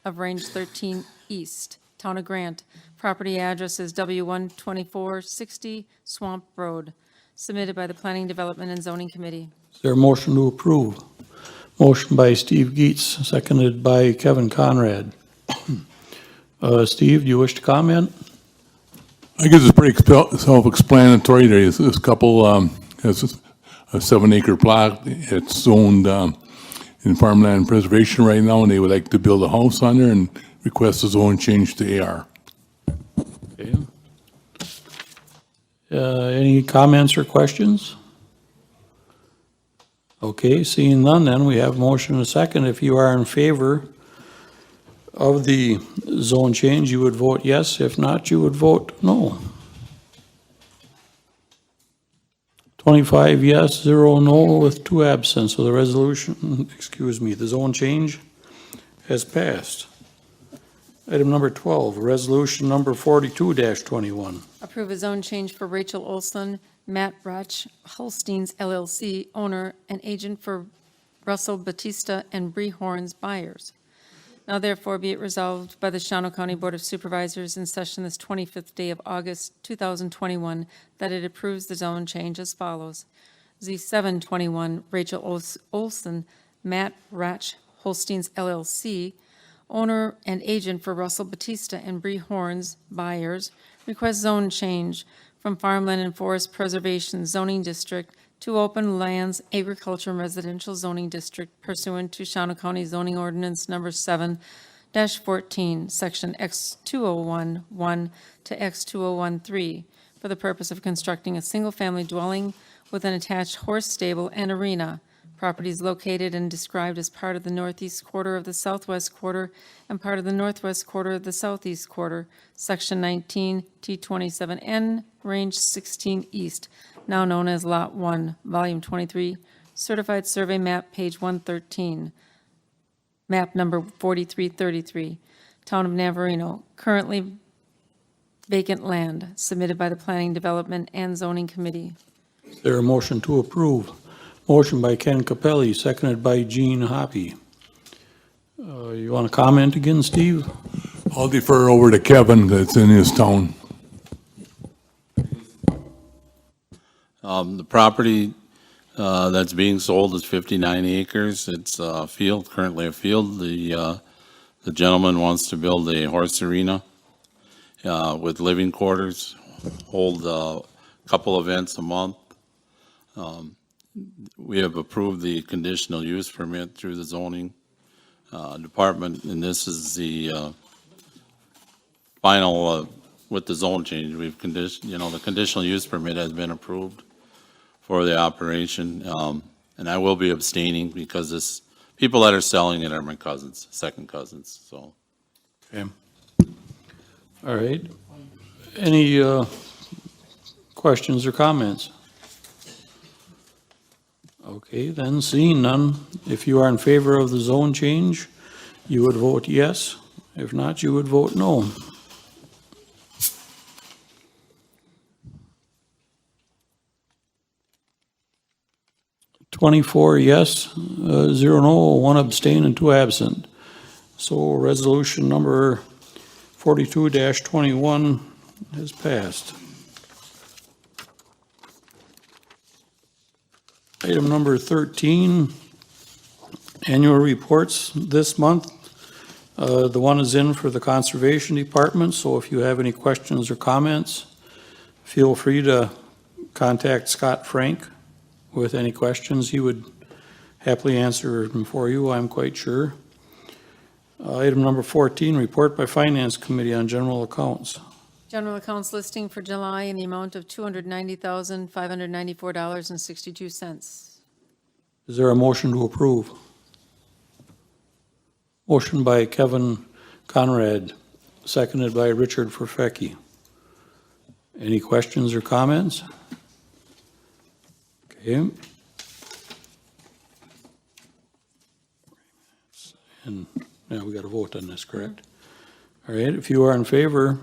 of Range 13 East, Town of Grant. Property address is W12460 Swamp Road, submitted by the Planning, Development, and Zoning Committee. Is there a motion to approve? Motion by Steve Geetz, seconded by Kevin Conrad. Steve, do you wish to comment? I guess it's pretty self-explanatory. There's this couple, has a 7-acre plot. It's zoned in farmland preservation right now, and they would like to build a house on there and request a zone change to AR. Okay. Any comments or questions? Okay, seeing none, then we have motion and a second. If you are in favor of the zone change, you would vote yes. If not, you would vote no. 25 yes, 0 no with 2 absent. So the resolution, the zone change has passed. Item number 12, resolution number 42-21. Approve a zone change for Rachel Olson, Matt Rotch, Holsteins LLC, owner and agent for Russell Batista and Bree Horns buyers. Now therefore be it resolved by the Shawano County Board of Supervisors in session this 25th day of August, 2021, that it approves the zone change as follows. Z721, Rachel Olson, Matt Rotch, Holsteins LLC, owner and agent for Russell Batista and Bree Horns buyers, request zone change from Farmland and Forest Preservation Zoning District to Open Lands Agriculture and Residential Zoning District pursuant to Shawano County Zoning Ordinance Number 7, X-14, Section X-2011 to X-2013, for the purpose of constructing a single-family dwelling with an attached horse stable and arena. Property is located and described as part of the northeast quarter of the southwest quarter and part of the northwest quarter of the southeast quarter, Section 19, T27N, Range 16 East, now known as Lot 1, Volume 23, Certified Survey Map, page 113, map number 4333, Town of Navarino, currently vacant land, submitted by the Planning, Development, and Zoning Committee. Is there a motion to approve? Motion by Ken Capelli, seconded by Gene Hoppy. You want to comment again, Steve? I'll defer over to Kevin, that's in his town. The property that's being sold is 59 acres. It's a field, currently a field. The gentleman wants to build a horse arena with living quarters, hold a couple events a month. We have approved the conditional use permit through the zoning department, and this is the final with the zone change. We've the conditional use permit has been approved for the operation, and I will be abstaining because people that are selling it are my cousins, second cousins, so. Okay. All right. Any questions or comments? Okay, then seeing none, if you are in favor of the zone change, you would vote yes. If not, you would vote no. "24 yes, 0 no, 1 abstain, and 2 absent. So resolution number 42-21 has passed. Item number 13, annual reports this month. The one is in for the Conservation Department, so if you have any questions or comments, feel free to contact Scott Frank with any questions. He would happily answer them for you, I'm quite sure. Item number 14, report by Finance Committee on general accounts. General accounts listing for July in the amount of $290,594.62. Is there a motion to approve? Motion by Kevin Conrad, seconded by Richard Forfecki. Any questions or comments? Okay. And now we got to vote on this, correct? All right, if you are in favor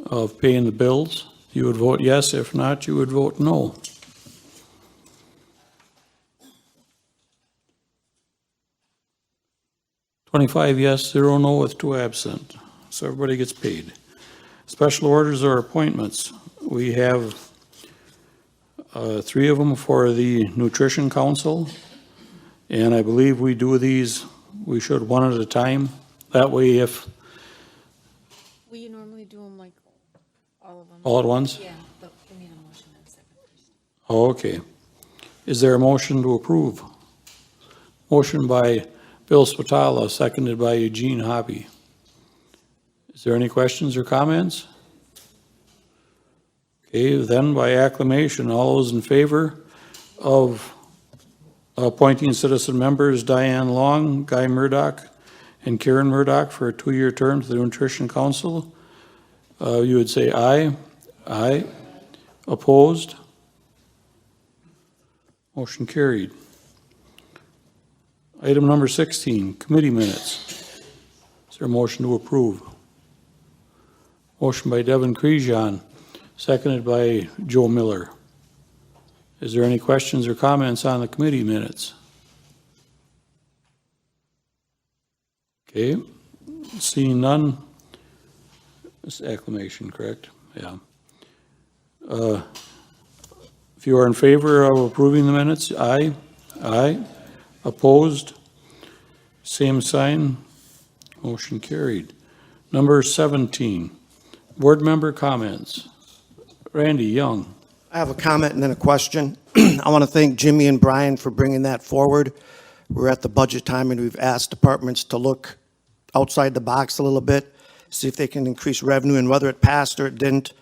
of paying the bills, you would vote yes. If not, you would vote no. "25 yes, 0 no, with 2 absent. So everybody gets paid. Special orders or appointments. We have 3 of them for the Nutrition Council. And I believe we do these, we should one at a time. That way if Will you normally do them like all of them? all at once? Yeah, but we need a motion and a second first. Okay. Is there a motion to approve? Motion by Bill Spatala, seconded by Eugene Hoppy. Is there any questions or comments? Okay, then by acclamation, all those in favor of appointing citizen members Diane Long, Guy Murdoch, and Karen Murdoch for a 2-year term to the Nutrition Council, you would say aye. Aye. Opposed? Motion carried. Item number 16, committee minutes. Is there a motion to approve? Motion by Devin Crejan, seconded by Joe Miller. Is there any questions or comments on the committee minutes? Okay, seeing none. It's acclamation, correct? Yeah. If you are in favor of approving the minutes, aye. Aye. Opposed? Same sign. Motion carried. Number 17, board member comments. Randy Young. I have a comment and then a question. I want to thank Jimmy and Brian for bringing that forward. We're at the budget time and we've asked departments to look outside the box a little bit, see if they can increase revenue, and whether it passed or it didn't,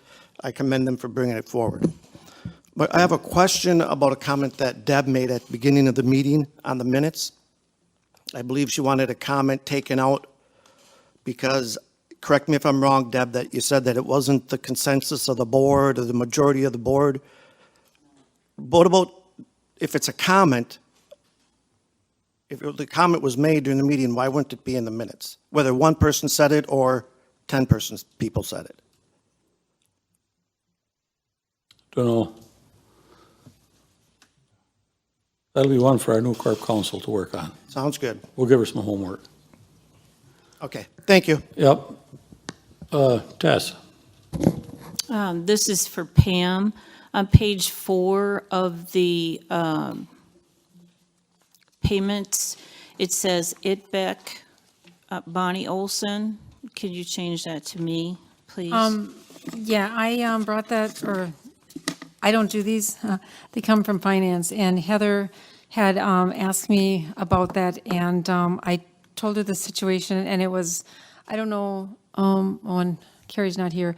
I commend them for bringing it forward. But I have a question about a comment that Deb made at the beginning of the meeting on the minutes. I believe she wanted a comment taken out because, correct me if I'm wrong, Deb, that you said that it wasn't the consensus of the board or the majority of the board. What about if it's a comment? If the comment was made during the meeting, why wouldn't it be in the minutes? Whether one person said it or 10 people said it. Don't know. That'll be one for our new corp council to work on. Sounds good. We'll give her some homework. Okay, thank you. Yep. Tess? This is for Pam. On page 4 of the payments, it says Itbeck, Bonnie Olson. Could you change that to me, please? Yeah, I brought that, or I don't do these. They come from finance, and Heather had asked me about that, and I told her the situation, and it was, I don't know, when Carrie's not here,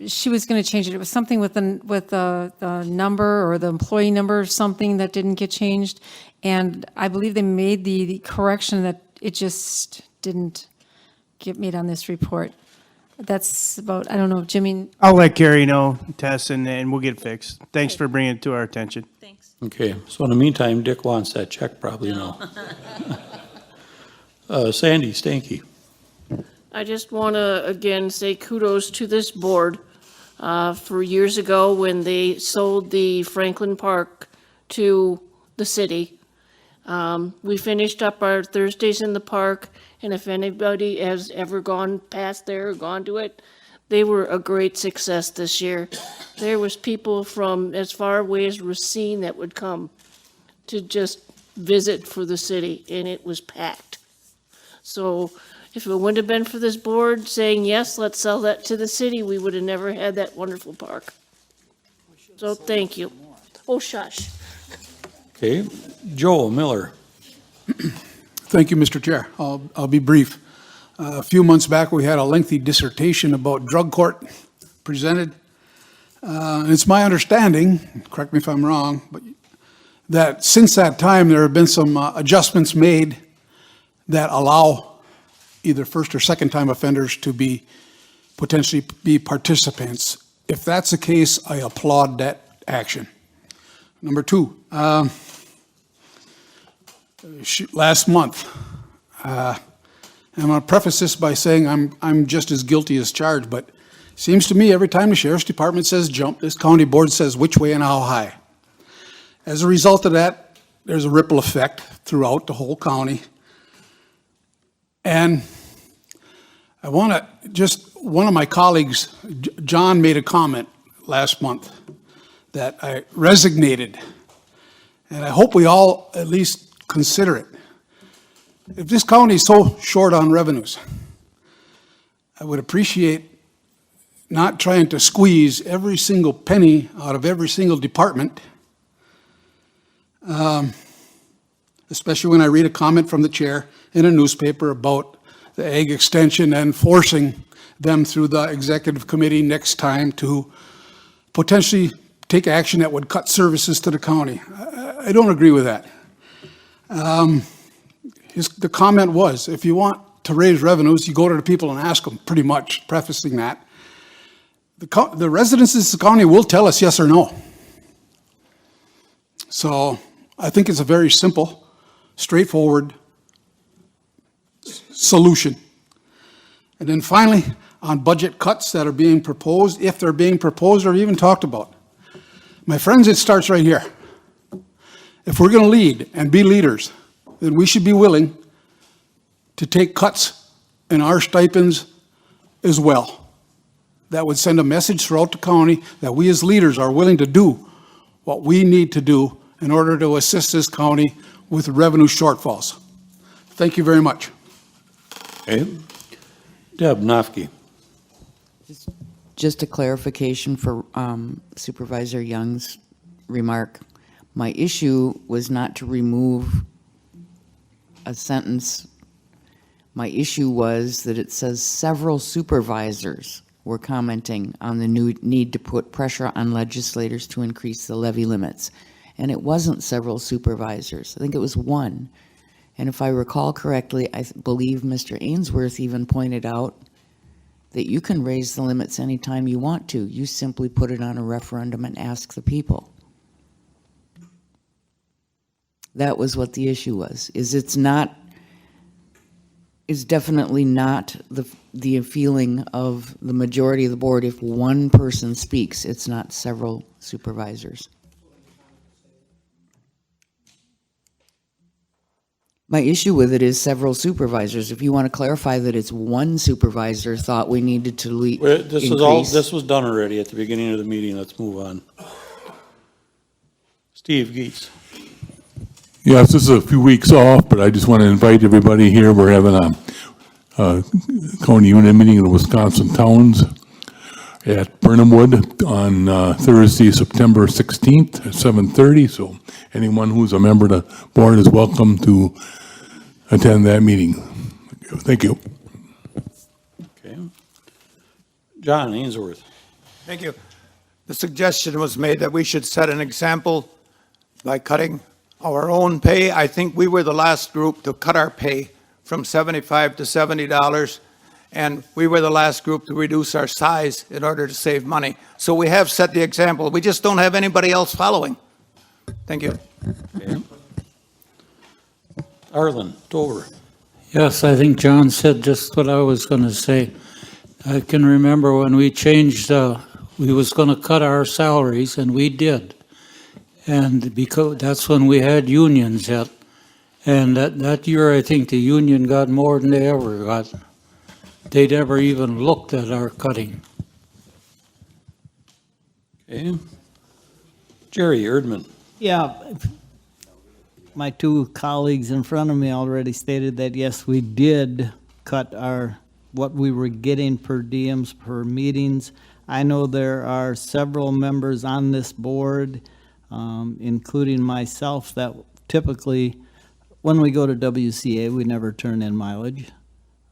she was going to change it. It was something with the number or the employee number or something that didn't get changed, and I believe they made the correction that it just didn't get made on this report. That's about, I don't know, Jimmy. I'll let Carrie know, Tess, and we'll get it fixed. Thanks for bringing it to our attention. Thanks. Okay, so in the meantime, Dick wants that check probably now. Sandy Stanky. I just want to, again, say kudos to this board. For years ago, when they sold the Franklin Park to the city, we finished up our Thursdays in the park, and if anybody has ever gone past there or gone to it, they were a great success this year. There was people from as far away as Racine that would come to just visit for the city, and it was packed. So if it wouldn't have been for this board saying, yes, let's sell that to the city, we would have never had that wonderful park. So thank you. Oh, shush. Okay, Joe Miller. Thank you, Mr. Chair. I'll be brief. A few months back, we had a lengthy dissertation about drug court presented. And it's my understanding, correct me if I'm wrong, but that since that time, there have been some adjustments made that allow either first or second time offenders to potentially be participants. If that's the case, I applaud that action. Number 2, last month, I'm going to preface this by saying I'm just as guilty as charged, but it seems to me every time the sheriff's department says jump, this county board says which way and how high. As a result of that, there's a ripple effect throughout the whole county. And I want to one of my colleagues, John, made a comment last month that I resonated, and I hope we all at least consider it. If this county is so short on revenues, I would appreciate not trying to squeeze every single penny out of every single department, especially when I read a comment from the chair in a newspaper about the ag extension and forcing them through the executive committee next time to potentially take action that would cut services to the county. I don't agree with that. The comment was, if you want to raise revenues, you go to the people and ask them, pretty much, prefacing that. The residents of this county will tell us yes or no. So I think it's a very simple, straightforward solution. And then finally, on budget cuts that are being proposed, if they're being proposed or even talked about. My friends, it starts right here. If we're going to lead and be leaders, then we should be willing to take cuts in our stipends as well. That would send a message throughout the county that we as leaders are willing to do what we need to do in order to assist this county with revenue shortfalls. Thank you very much. Okay. Deb Nofke. Just a clarification for Supervisor Young's remark. My issue was not to remove a sentence My issue was that it says several supervisors were commenting on the new need to put pressure on legislators to increase the levy limits. And it wasn't several supervisors. I think it was one. And if I recall correctly, I believe Mr. Ainsworth even pointed out that you can raise the limits anytime you want to. You simply put it on a referendum and ask the people. That was what the issue was, is definitely not the feeling of the majority of the board. If one person speaks, it's not several supervisors. My issue with it is several supervisors. If you want to clarify that it's one supervisor thought we needed to increase. This was done already at the beginning of the meeting. Let's move on. Steve Geets. Yes, this is a few weeks off, but I just want to invite everybody here. We're having a county unit meeting in the Wisconsin towns at Burnhamwood on Thursday, September 16th at 7:30. So anyone who's a member of the board is welcome to attend that meeting. Thank you. Okay. John Ainsworth. Thank you. The suggestion was made that we should set an example by cutting our own pay. I think we were the last group to cut our pay from $75 to $70, and we were the last group to reduce our size in order to save money. So we have set the example. We just don't have anybody else following. Thank you. Okay. Arlen Tover. Yes, I think John said just what I was going to say. I can remember when we changed, we was going to cut our salaries, and we did. And because that's when we had unions yet. And that year, I think the union got more than they ever got. They'd ever even looked at our cutting. Okay. Jerry Erdman. Yeah, my two colleagues in front of me already stated that, yes, we did cut what we were getting per diems, per meetings. I know there are several members on this board, including myself, that typically, when we go to WCA, we never turn in mileage.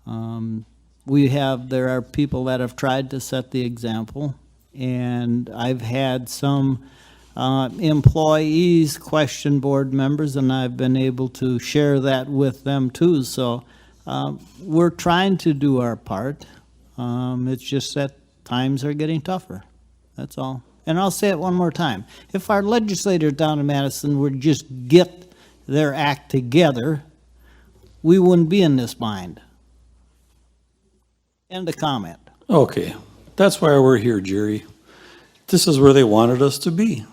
There are people that have tried to set the example, and I've had some employees question board members, and I've been able to share that with them too. So we're trying to do our part. It's just that times are getting tougher. That's all. And I'll say it one more time. If our legislators down in Madison would just get their act together, we wouldn't be in this bind. End of comment. Okay, that's why we're here, Jerry. This is where they wanted us to be,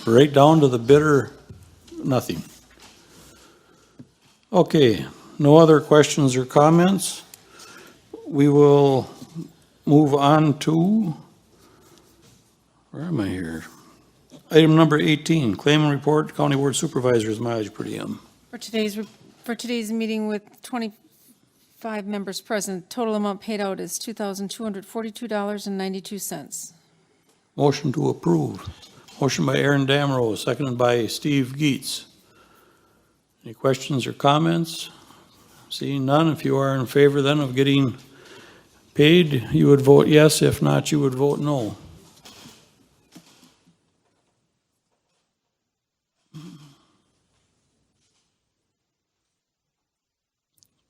right down to the bitter nothing. Okay, no other questions or comments. We will move on to, where am I here? Item number 18, claim and report, County Board Supervisors mileage per diem. For today's meeting with 25 members present, total amount paid out is $2,242.92. Motion to approve. Motion by Aaron Damro, seconded by Steve Geets. Any questions or comments? Seeing none, if you are in favor then of getting paid, you would vote yes. If not, you would vote no.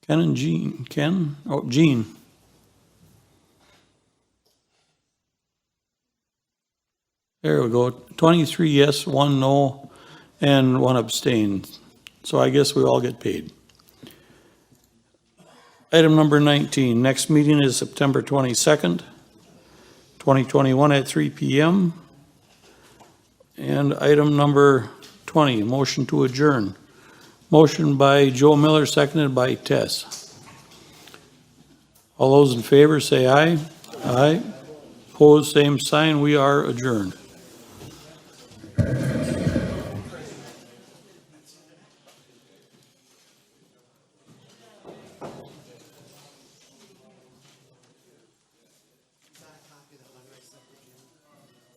Ken and Jean. Ken? Oh, Jean. There we go. 23 yes, 1 no, and 1 abstain. So I guess we all get paid. Item number 19. Next meeting is September 22nd, 2021 at 3 p.m. And item number 20, motion to adjourn. Motion by Joe Miller, seconded by Tess. All those in favor say aye. Aye. Opposed, same sign. We are adjourned.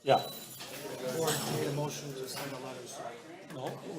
Yeah. Board made a motion to send the letters. No.